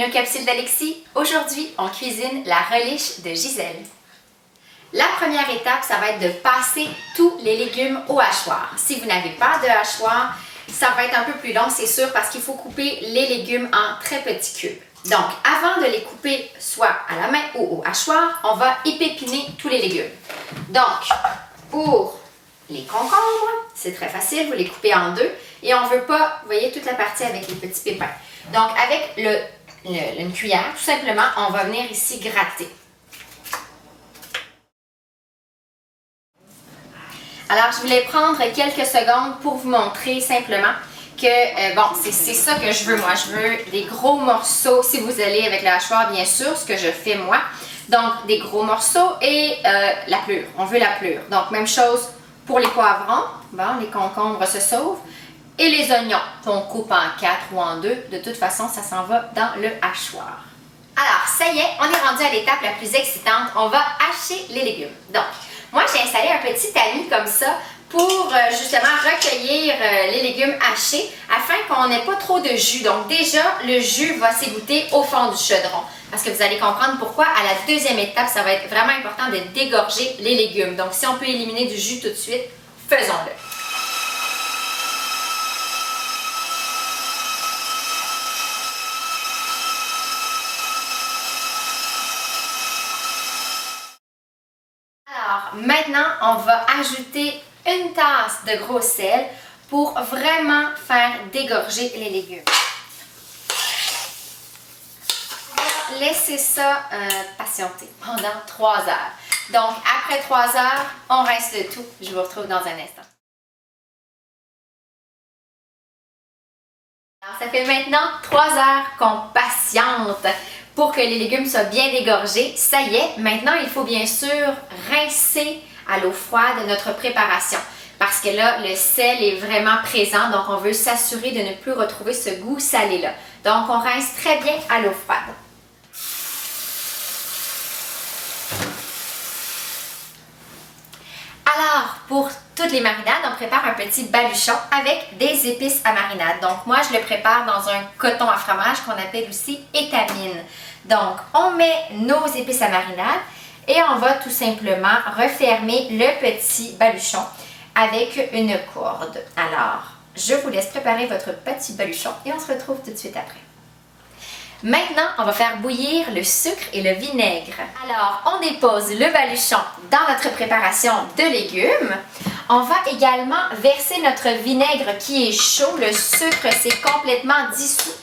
nos capsules d'Alexis. Aujourd'hui, on cuisine la relish de Gisèle. La première étape, ça va être de passer tous les légumes au hachoir. Si vous n'avez pas de hachoir, ça va être un peu plus long, c'est sûr, parce qu'il faut couper les légumes en très petits cubes. Donc, avant de les couper soit à la main ou au hachoir, on va épépiner tous les légumes. Donc, pour les concombres, c'est très facile, vous les coupez en deux et on ne veut pas, vous voyez, toute la partie avec les petits pépins. Donc, avec une cuillère, tout simplement, on va venir ici gratter. Alors, je voulais prendre quelques secondes pour vous montrer simplement que, bon, c'est ça que je veux moi. Je veux des gros morceaux, si vous allez avec le hachoir, bien sûr, ce que je fais moi. Donc, des gros morceaux et la pelure. On veut la pelure. Donc, même chose pour les poivrons. Bon, les concombres se sauvent. Et les oignons, qu'on coupe en 4 ou en 2. De toute façon, ça s'en va dans le hachoir. Alors, ça y est, on est rendu à l'étape la plus excitante. On va hacher les légumes. Donc, moi, j'ai installé un petit tamis comme ça pour justement recueillir les légumes hachés afin qu'on n'ait pas trop de jus. Donc déjà, le jus va s'égoutter au fond du chaudron. Parce que vous allez comprendre pourquoi à la deuxième étape, ça va être vraiment important de dégorger les légumes. Donc si on peut éliminer du jus tout de suite, faisons-le. Alors maintenant, on va ajouter une tasse de gros sel pour vraiment faire dégorger les légumes. Laissez ça patienter pendant 3 heures. Donc après 3 heures, on rince le tout. Je vous retrouve dans un instant. Alors ça fait maintenant 3 heures qu'on patiente pour que les légumes soient bien dégorgés. Ça y est, maintenant il faut bien sûr rincer à l'eau froide notre préparation. Parce que là, le sel est vraiment présent, donc on veut s'assurer de ne plus retrouver ce goût salé-là. Donc on rince très bien à l'eau froide. Alors, pour toutes les marinades, on prépare un petit baluchon avec des épices à marinade. Donc moi, je le prépare dans un coton à fromage qu'on appelle aussi étamine. Donc, on met nos épices à marinade et on va tout simplement refermer le petit baluchon avec une corde. Alors, je vous laisse préparer votre petit baluchon et on se retrouve tout de suite après. Maintenant, on va faire bouillir le sucre et le vinaigre. Alors, on dépose le baluchon dans notre préparation de légumes. On va également verser notre vinaigre qui est chaud. Le sucre s'est complètement dissous.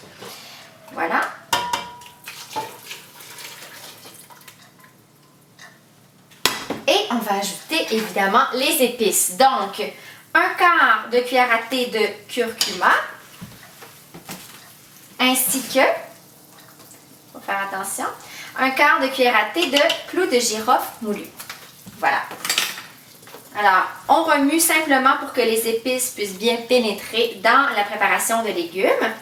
Voilà. Et on va ajouter évidemment les épices. Donc, 1/4 de cuillère à thé de curcuma, ainsi que, faut faire attention, 1/4 de cuillère à thé de clous de girofle moulu. Voilà. Alors, on remue simplement pour que les épices puissent bien pénétrer dans la préparation de légumes.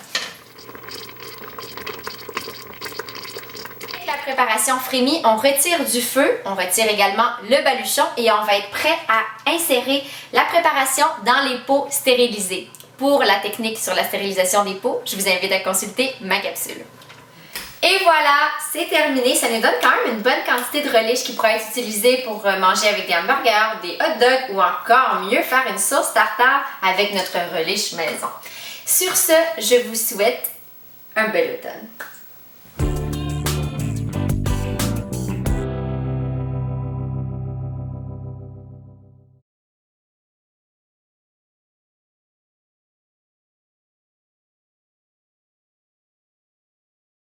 Préparation frémie, on retire du feu, on retire également le baluchon et on va être prêt à insérer la préparation dans les pots stérilisés. Pour la technique sur la stérilisation des pots, je vous invite à consulter ma capsule. Et voilà, c'est terminé. Ça nous donne quand même une bonne quantité de relish qui pourrait être utilisée pour manger avec des hamburgers, des hot dogs ou encore mieux faire une sauce tartare avec notre relish maison. Sur ce, je vous souhaite un bel automne.